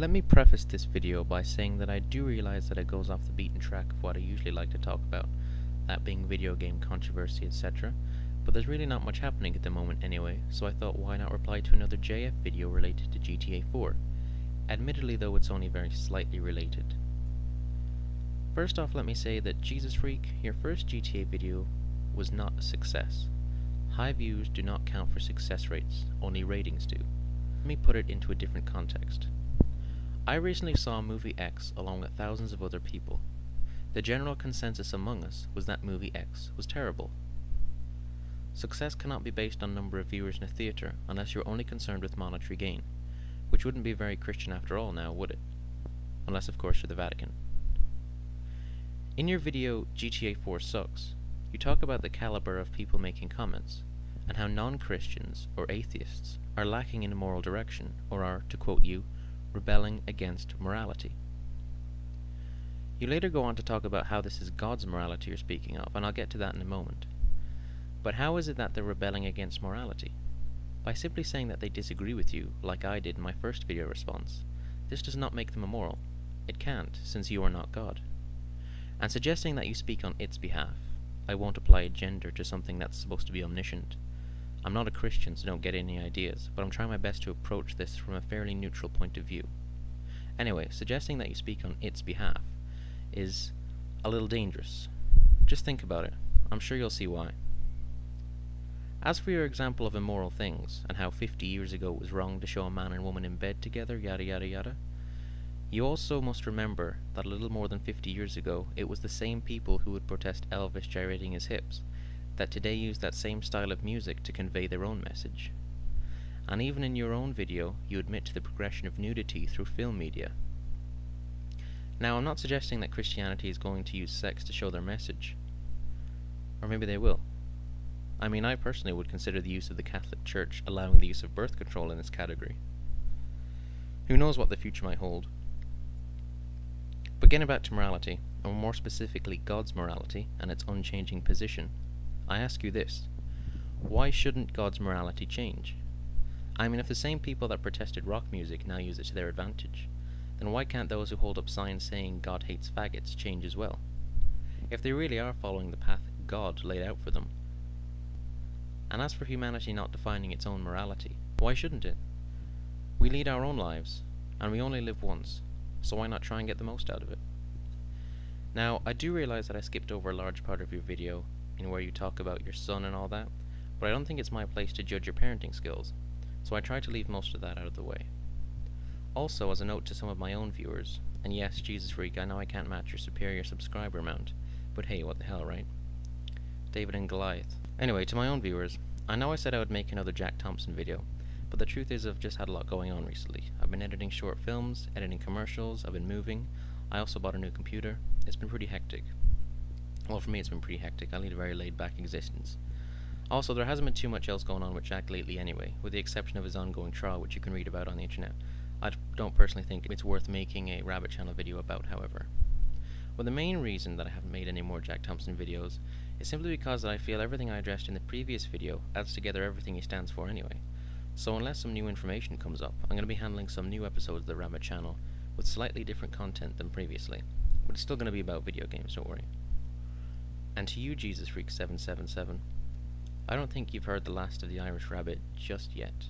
Let me preface this video by saying that I do realize that it goes off the beaten track of what I usually like to talk about, that being video game controversy, etc. But there's really not much happening at the moment anyway, so I thought why not reply to another JF video related to GTA4. Admittedly though, it's only very slightly related. First off, let me say that Jesus Freak, your first GTA video was not a success. High views do not count for success rates, only ratings do. Let me put it into a different context. I recently saw movie X along with thousands of other people. The general consensus among us was that movie X was terrible. Success cannot be based on number of viewers in a theatre unless you're only concerned with monetary gain, which wouldn't be very Christian after all now, would it? Unless of course you're the Vatican. In your video GTA4 Sucks, you talk about the caliber of people making comments, and how non-Christians or atheists are lacking in a moral direction, or are, to quote you, rebelling against morality. You later go on to talk about how this is God's morality you're speaking of, and I'll get to that in a moment. But how is it that they're rebelling against morality? By simply saying that they disagree with you, like I did in my first video response. This does not make them immoral. It can't, since you are not God. And suggesting that you speak on its behalf. I won't apply a gender to something that's supposed to be omniscient. I'm not a Christian, so don't get any ideas, but I'm trying my best to approach this from a fairly neutral point of view. Anyway, suggesting that you speak on its behalf is a little dangerous. Just think about it. I'm sure you'll see why. As for your example of immoral things, and how 50 years ago it was wrong to show a man and woman in bed together, yada yada yada, you also must remember that a little more than 50 years ago it was the same people who would protest Elvis gyrating his hips that today use that same style of music to convey their own message. And even in your own video, you admit to the progression of nudity through film media. Now, I'm not suggesting that Christianity is going to use sex to show their message. Or maybe they will. I mean, I personally would consider the use of the Catholic Church allowing the use of birth control in this category. Who knows what the future might hold. But getting back to morality, or more specifically God's morality and its unchanging position, I ask you this: why shouldn't God's morality change? I mean, if the same people that protested rock music now use it to their advantage, then why can't those who hold up signs saying God hates faggots change as well? If they really are following the path God laid out for them. And as for humanity not defining its own morality, why shouldn't it? We lead our own lives, and we only live once, so why not try and get the most out of it? Now, I do realize that I skipped over a large part of your video in where you talk about your son and all that, but I don't think it's my place to judge your parenting skills, so I try to leave most of that out of the way. Also, as a note to some of my own viewers, and yes, Jesus Freak, I know I can't match your superior subscriber amount, but hey, what the hell, right? David and Goliath. Anyway, to my own viewers, I know I said I would make another Jack Thompson video, but the truth is I've just had a lot going on recently. I've been editing short films, editing commercials, I've been moving, I also bought a new computer. It's been pretty hectic. Well, for me it's been pretty hectic. I lead a very laid-back existence. Also, there hasn't been too much else going on with Jack lately anyway, with the exception of his ongoing trial, which you can read about on the internet. I don't personally think it's worth making a Rabbit Channel video about, however. Well, the main reason that I haven't made any more Jack Thompson videos is simply because I feel everything I addressed in the previous video adds together everything he stands for anyway. So unless some new information comes up, I'm going to be handling some new episodes of the Rabbit Channel with slightly different content than previously, but it's still going to be about video games, don't worry. And to you, Jesus Freak 777, I don't think you've heard the last of the Irish Rabbit just yet.